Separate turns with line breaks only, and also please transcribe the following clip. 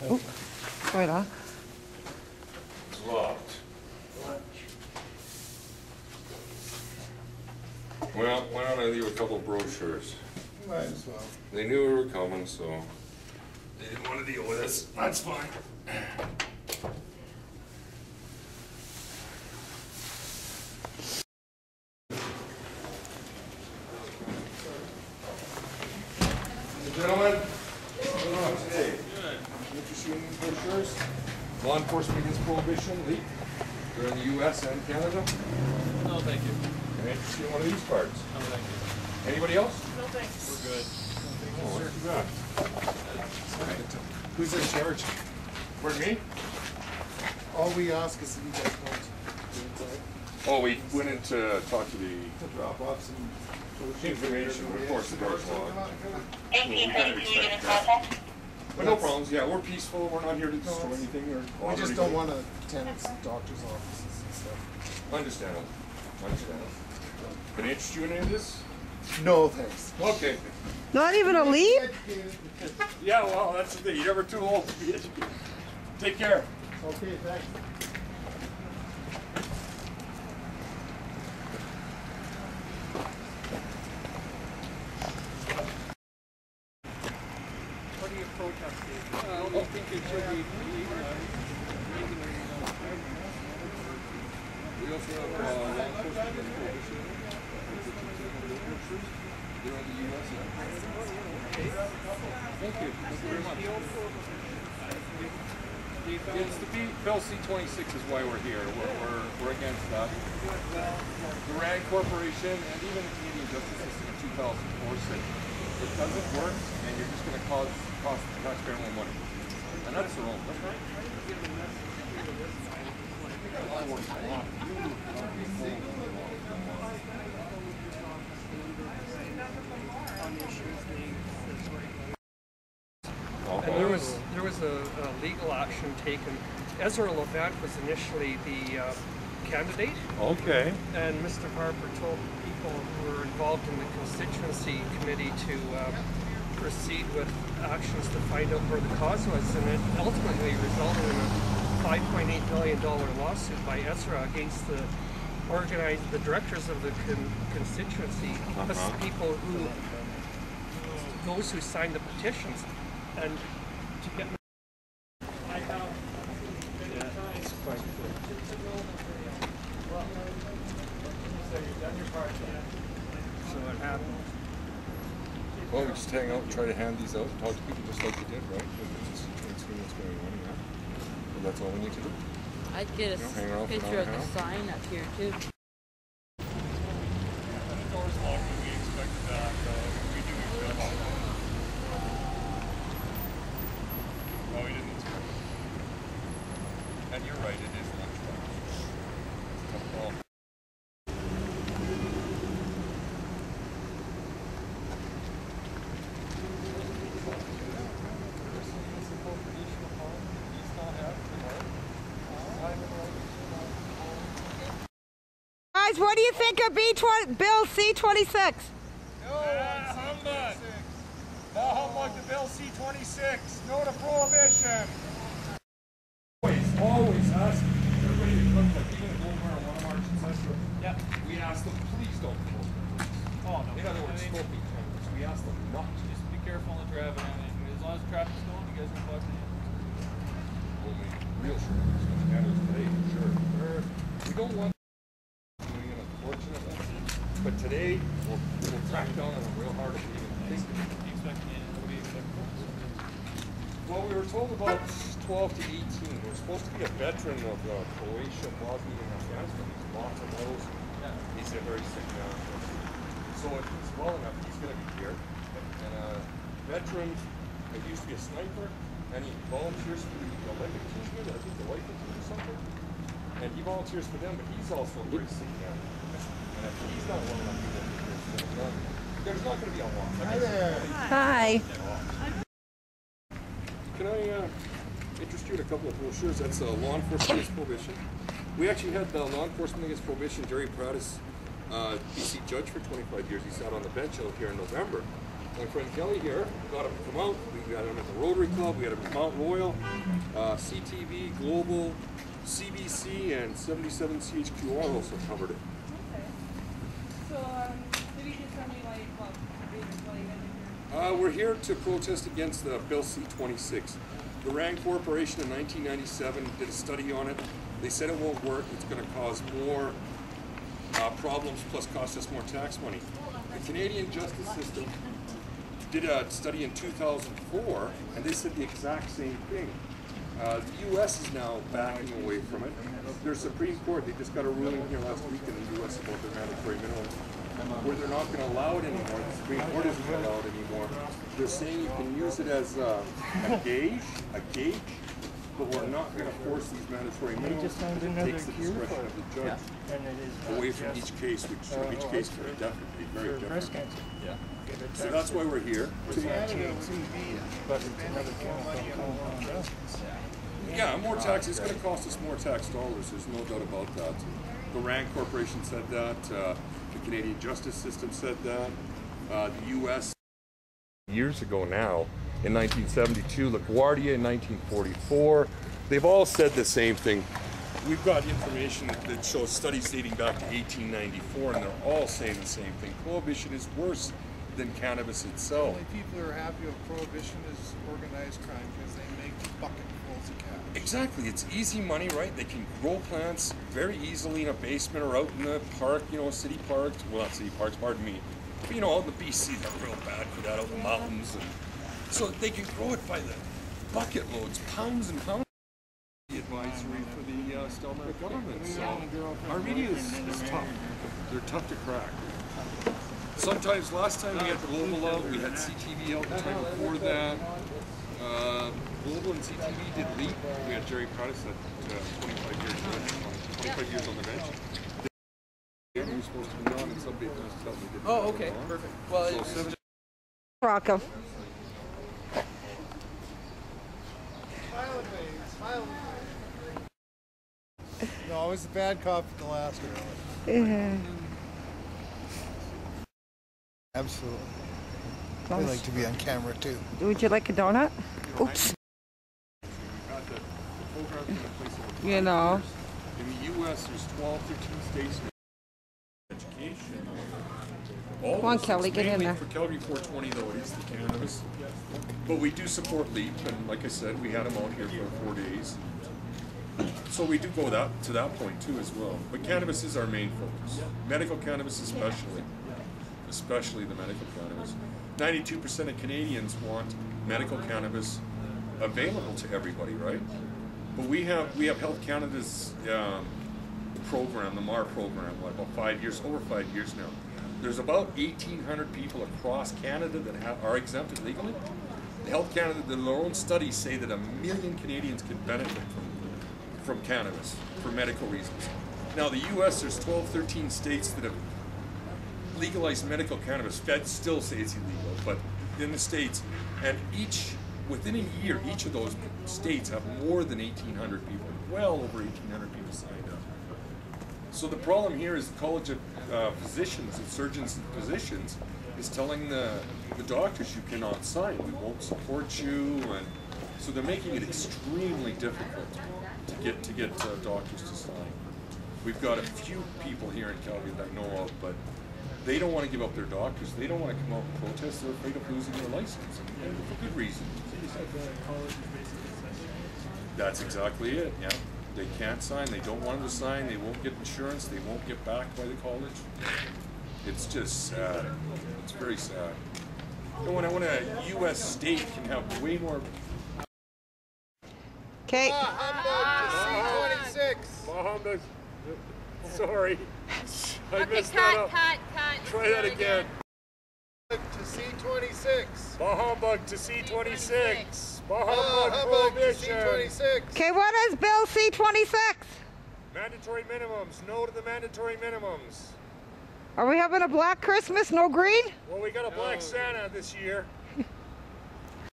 Oh, right on.
It's locked. Well, why don't I leave a couple brochures?
Might as well.
They knew we were coming, so they didn't want to deal with us. That's fine. Gentlemen, what's going on today? Good. Interested in these brochures? Law enforcement against prohibition, leak. They're in the U.S. and Canada.
No, thank you.
Any interested in one of these cards?
No, thank you.
Anybody else?
No, thanks. We're good.
Oh, what you got?
Who's in charge?
Pardon me?
All we ask is that you guys don't do inside.
Oh, we went in to talk to the
To drop off some
information. Of course, the door's locked.
Can you get in contact?
But no problems. Yeah, we're peaceful. We're not here to destroy anything or.
We just don't want to attend doctor's offices and stuff.
Understandable. Understandable. Can I interest you in any of this?
No, thanks.
Okay.
Not even a lead?
Yeah, well, that's the thing. You're never too old to be educated. Take care.
Okay, thanks.
What are you protesting? I don't think it should be.
We also have law enforcement prohibition. They're in the U.S. Thank you. Thank you very much. It's the Bill C-26 is why we're here. We're against that. The RAND Corporation and even the Canadian Justice System in 2004 said it doesn't work and you're just going to cost the taxpayer more money. And that's their own. That's right.
And there was a legal action taken. Ezra Levant was initially the candidate.
Okay.
And Mr. Harper told people who were involved in the constituency committee to proceed with actions to find out where the cause was, and it ultimately resulted in a $5.8 million lawsuit by Ezra against the directors of the constituency, plus people those who signed the petitions, and to get. I have many times.
It's quite good.
So you've done your part, yeah. So it happened.
Well, we just hang out and try to hand these out and talk to people just like you did, right? Just see what's going on, yeah. Well, that's all we need to do.
I'd get a picture of the sign up here too.
The door's locked and we expect that we do expect. No, we didn't expect it. And you're right, it is lunchtime. It's a tough call.
Guys, what do you think of Bill C-26?
Humbug! No humbug to Bill C-26. No to prohibition.
Always ask everybody to come, like even the Gold Marijuana March, etc.
Yeah.
We ask them, please don't smoke.
Oh, no.
In other words, smoking cannabis. We ask them not to.
Just be careful on the driving. As long as the traffic's going, you guys are fucking in.
Only real sure cannabis today, sure. We don't want doing it, unfortunately. But today, we'll crack down on them real hard if we even think.
What do you expect?
Well, we were told about 12 to 18. We're supposed to be a veteran of Croatia, Bosnia, and Afghanistan. He's lots of those.
Yeah.
He's a very sick man. So if he's well enough, he's going to be here. And a veteran, he used to be a sniper, and he volunteers for the Olympic team. I think the Olympic team or something. And he volunteers for them, but he's also a very sick man. And if he's not well enough, he won't be here. So there's not going to be a lot.
Hi there.
Hi.
Can I interest you in a couple of brochures? That's Law Enforcement Against Prohibition. We actually had Law Enforcement Against Prohibition, Jerry Pratis, BC judge for 25 years. He sat on the bench out here in November. my friend Kelly here got him to come out. We got him at the Rotary Club, we got him at Mount Royal, CTV, Global, CBC, and 77 CHQR also covered it.
Okay. So, did he just tell me like, what reasons why you guys are here?
We're here to protest against Bill C-26. The Rand Corporation in 1997 did a study on it. They said it won't work. It's going to cause more problems, plus cost us more tax money. The Canadian justice system did a study in 2004, and they said the exact same thing. The U.S. is now backing away from it. Their Supreme Court, they just got a ruling here last week in the U.S. about their mandatory minimum, where they're not going to allow it anymore. The Supreme Court isn't going to allow it anymore. They're saying you can use it as a gauge, but we're not going to force these mandatory minimums. It takes the discretion of the judge away from each case, which each case can be definitely very different. So that's why we're here. Yeah, more tax. It's going to cost us more tax dollars. There's no doubt about that. The Rand Corporation said that. The Canadian justice system said that. The U.S. years ago now, in 1972, LaGuardia in 1944, they've all said the same thing. We've got information that shows studies dating back to 1894, and they're all saying the same thing. Prohibition is worse than cannabis itself.
The only people who are happy with prohibition is organized crime because they make bucketfuls of cash.
Exactly, it's easy money, right? They can grow plants very easily in a basement or out in the park, you know, city parks. Well, not city parks, pardon me. But, you know, out in the BC, they're real bad for that, out in the mountains. And so they can grow it by the bucket loads, pounds and pounds. The advisory for the Stelmar government. So our media is tough. They're tough to crack. Sometimes, last time we had Global out, we had CTV out the time before that. Global and CTV did LEAP. We had Jerry Prattis at 25 years on the bench. He was supposed to be on, and somebody told me didn't.
Oh, okay, perfect. Well,
so
Rocco.
No, I was the bad cop at the last one.
Yeah.
Absolutely. I like to be on camera too.
Would you like a donut? Oops. You know.
In the U.S., there's 12, 13 states in education. All
Come on,
this
Kelly,
is
get in
mainly
there.
For Calgary 420, though, it is the cannabis. But we do support LEAP, and like I said, we had them out here for 4 days. So we do go to that point too as well. But cannabis is our main focus. Medical cannabis especially the medical cannabis. 92% of Canadians want medical cannabis available to everybody, right? But we have Health Canada's program, the MAR program, about 5 years, over 5 years now. There's about 1,800 people across Canada that are exempted legally. Health Canada, their own studies say that 1 million Canadians can benefit from cannabis for medical reasons. Now the U.S., there's 12, 13 states that have legalized medical cannabis. Feds still say it's illegal, but in the states, and within a year, each of those states have more than 1,800 people, well over 1,800 people signed up. So the problem here is the College of Physicians and Surgeons and Physicians is telling the doctors you cannot sign, we won't support you, and so they're making it extremely difficult to get doctors to sign. We've got a few people here in Calgary that I know of, but they don't want to give up their doctors. They don't want to come out and protest. They're afraid of losing their license, and for good reason. That's exactly it, yeah. They can't sign, they don't want them to sign, they won't get insurance, they won't get backed by the college. It's just sad. It's very sad. And when a U.S. state can have way more...
Okay.
C-26.
Mohammed, sorry. I
Okay,
messed that up.
cut.
Try that again.
To C-26.
Mohammed to C-26.
Humbug
Mohammed
to
prohibition.
C-26.
Okay, what is Bill C-26?
Mandatory minimums. No to the mandatory minimums.
Are we having a black Christmas, no green?
Well, we got a black Santa this year.